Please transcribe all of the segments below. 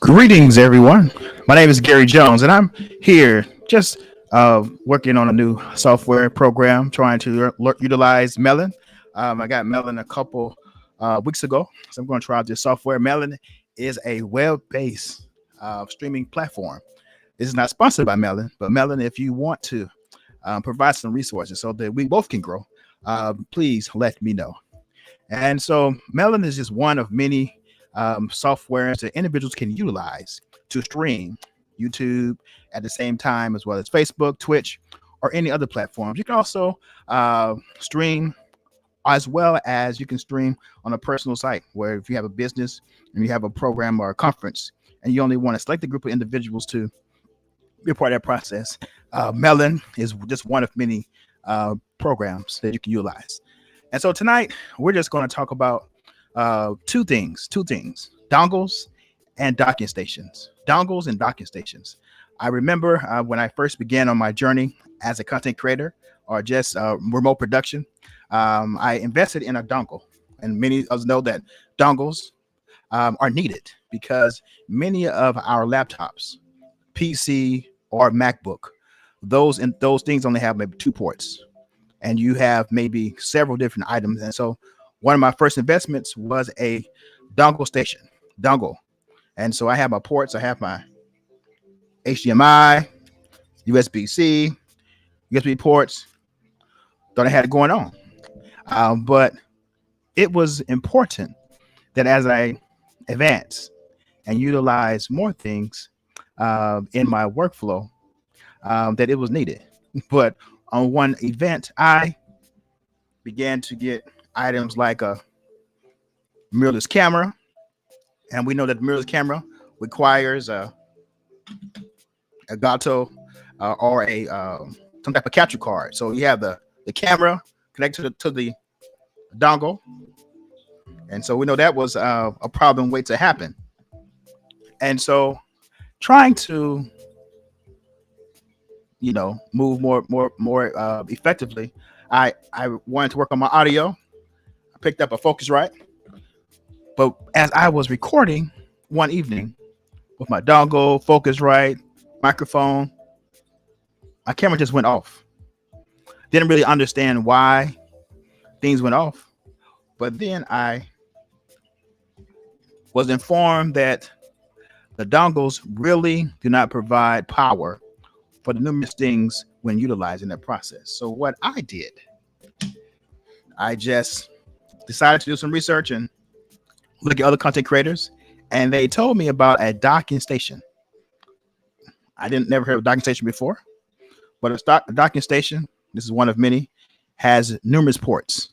Greetings, everyone. My name is Gary Jones, and I'm here just working on a new software program trying to utilize Melon. I got Melon a couple weeks ago, so I'm going to try out this software. Melon is a web based streaming platform. This is not sponsored by Melon, but Melon, if you want to provide some resources so that we both can grow, please let me know. And so Melon is just one of many softwares that individuals can utilize to stream YouTube at the same time, as well as Facebook, Twitch, or any other platforms. You can also stream as well as you can stream on a personal site where if you have a business and you have a program or a conference and you only want to select a group of individuals to be a part of that process, Melon is just one of many programs that you can utilize. And so tonight we're just going to talk about two things, dongles and docking stations. Dongles and docking stations. I remember when I first began on my journey as a content creator or just remote production, I invested in a dongle. And many of us know that dongles are needed because many of our laptops, PC or MacBook, those things only have maybe two ports, and you have maybe several different items. And so one of my first investments was a dongle. And so I have my ports. I have my HDMI, USB-C, USB ports. Thought I had it going on. But it was important that as I advance and utilize more things in my workflow, that it was needed. But on one event, I began to get items like a mirrorless camera. And we know that the mirrorless camera requires a gato or a some type of capture card. So you have the camera connected to the dongle. And so we know that was a problem waiting to happen. And so trying to move more effectively, I wanted to work on my audio. I picked up a Focusrite, but as I was recording one evening with my dongle, Focusrite, microphone, my camera just went off. Didn't really understand why things went off, but then I was informed that the dongles really do not provide power for the numerous things when utilizing that process. So what I did, I just decided to do some research and look at other content creators, and they told me about a docking station. I never heard of a docking station before, but a docking station, this is one of many, has numerous ports.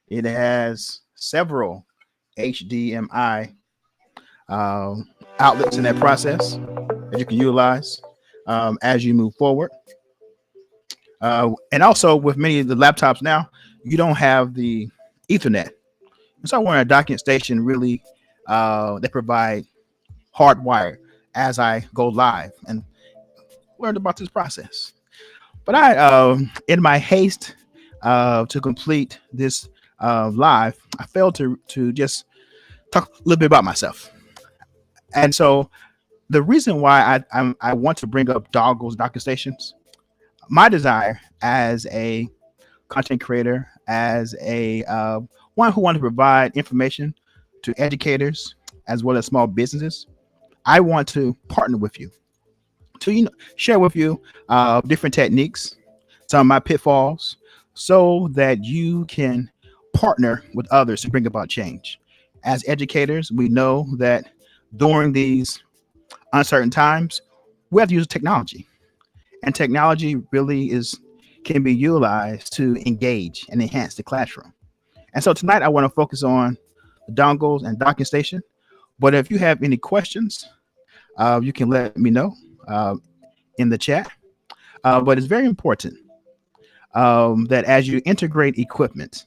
It has several HDMI outlets in that process that you can utilize as you move forward. And also with many of the laptops now, you don't have the Ethernet. So I wanted a docking station really that provide hardwire as I go live and learned about this process. But I, in my haste to complete this live, I failed to just talk a little bit about myself. And so the reason why I want to bring up dongles, docking stations, my desire as a content creator, as a one who wants to provide information to educators as well as small businesses, I want to partner with you to share with you different techniques, some of my pitfalls, so that you can partner with others to bring about change. As educators, we know that during these uncertain times, we have to use technology, and technology really can be utilized to engage and enhance the classroom. And so tonight I want to focus on the dongles and docking station. But if you have any questions, you can let me know in the chat. But it's very important that as you integrate equipment,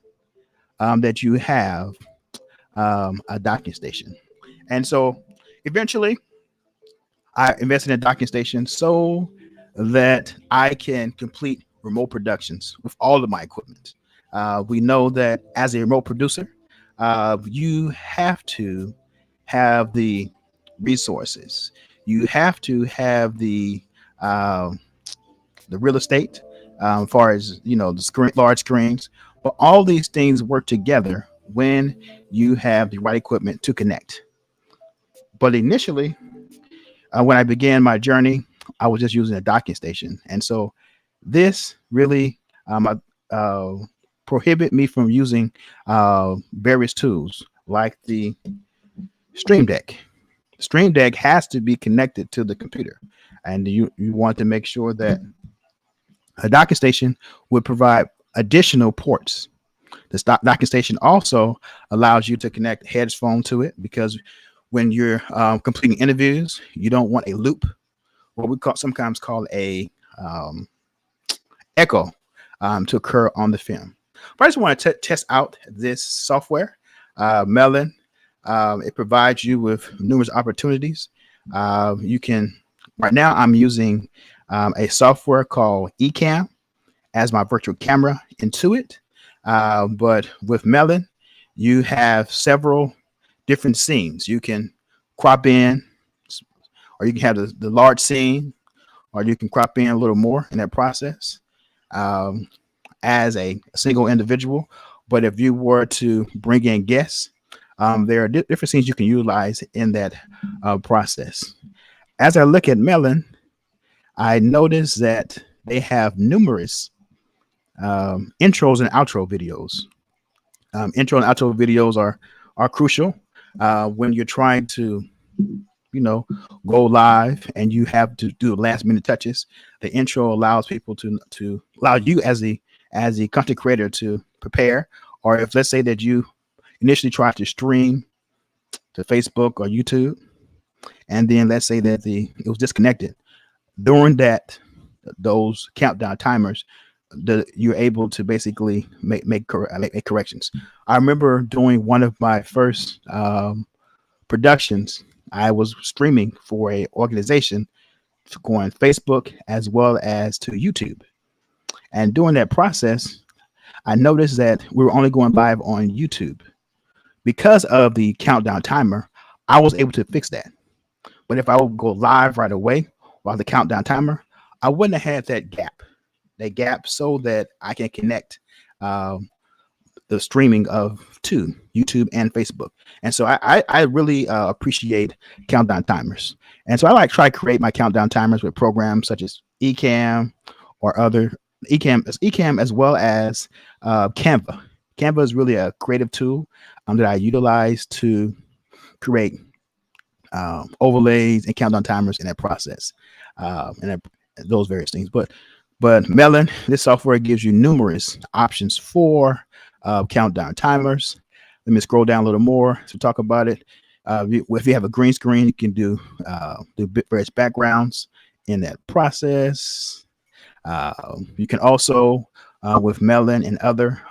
that you have a docking station. And so eventually I invested in a docking station so that I can complete remote productions with all of my equipment. We know that as a remote producer, you have to have the resources. You have to have uh, the real estate, as far as the large screens. But all these things work together when you have the right equipment to connect. But initially, when I began my journey, I was just using a docking station, and so this really uh, prohibit me from using various tools like the Stream Deck. Stream Deck has to be connected to the computer, and you want to make sure that a docking station would provide additional ports. The docking station also allows you to connect headphones to it, because when you're completing interviews, you don't want a loop, what we sometimes call a um, echo, to occur on the film. But I just want to test out this software, Melon. It provides you with numerous opportunities. You can Right now I'm using a software called Ecamm as my virtual camera into it. But with Melon, you have several different scenes. You can crop in, or you can have the large scene, or you can crop in a little more in that process, um, as a single individual. But if you were to bring in guests, there are different scenes you can utilize in that process. As I look at Melon, I notice that they have numerous intros and outro videos. Intro and outro videos are crucial when you're trying to, you know, go live and you have to do the last minute touches. The intro allows people to allow you as the content creator to prepare. Or if, let's say that you initially tried to stream to Facebook or YouTube, and then let's say that it was disconnected during those countdown timers, you're able to basically make corrections. I remember doing one of my first productions. I was streaming for a organization going Facebook as well as to YouTube, and during that process, I noticed that we were only going live on YouTube because of the countdown timer. I was able to fix that, but if I would go live right away while the countdown timer, I wouldn't have had that gap so that I can connect um, the streaming of to YouTube and Facebook. And so I really appreciate countdown timers. And so I like try to create my countdown timers with programs such as Ecamm or other Ecamm as well as Canva. Canva is really a creative tool that I utilize to create overlays and countdown timers in that process, those various things. But Melon, this software gives you numerous options for countdown timers. Let me scroll down a little more to talk about it. If you have a green screen, you can do various backgrounds in that process. You can also, with Melon and other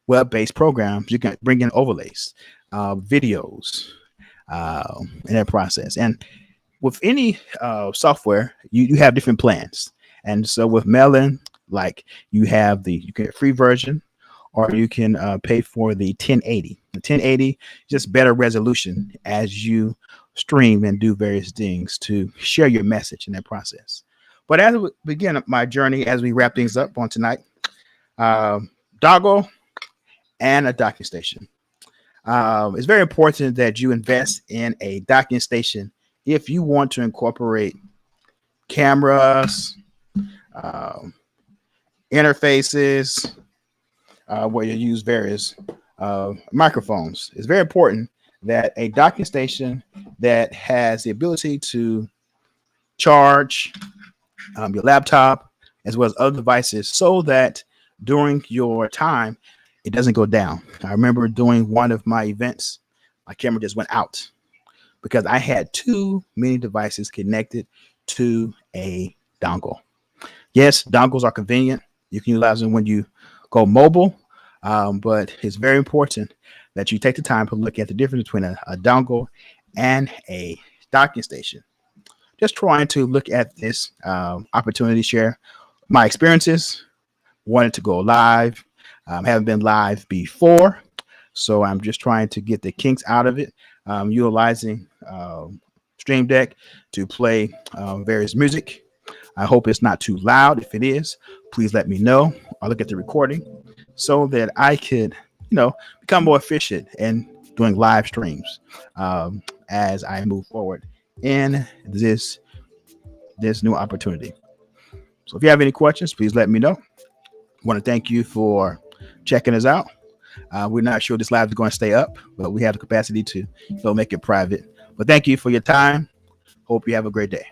web-based programs, you can bring in overlays, videos in that process. And with any software, you have different plans. And so with Melon, like you get a free version, or you can pay for the 1080. The 1080, just better resolution as you stream and do various things to share your message in that process. But as we begin my journey, as we wrap things up on tonight, uh, Doggo and a docking station. It's very important that you invest in a docking station if you want to incorporate cameras, um, interfaces, where you use various microphones. It's very important that a docking station that has the ability to charge your laptop as well as other devices, so that during your time it doesn't go down. I remember doing one of my events, my camera just went out because I had too many devices connected to a dongle. Yes, dongles are convenient. You can utilize them when you go mobile, but it's very important that you take the time to look at the difference between a dongle and a docking station. Just trying to look at this opportunity, share my experiences, wanted to go live. Haven't been live before, so I'm just trying to get the kinks out of it. utilizing Stream Deck to play various music. I hope it's not too loud. If it is, please let me know. I'll look at the recording so that I could, become more efficient in doing live streams as I move forward in this new opportunity. So if you have any questions, please let me know. I want to thank you for checking us out. We're not sure this live is going to stay up, but we have the capacity to make it private. But thank you for your time. Hope you have a great day.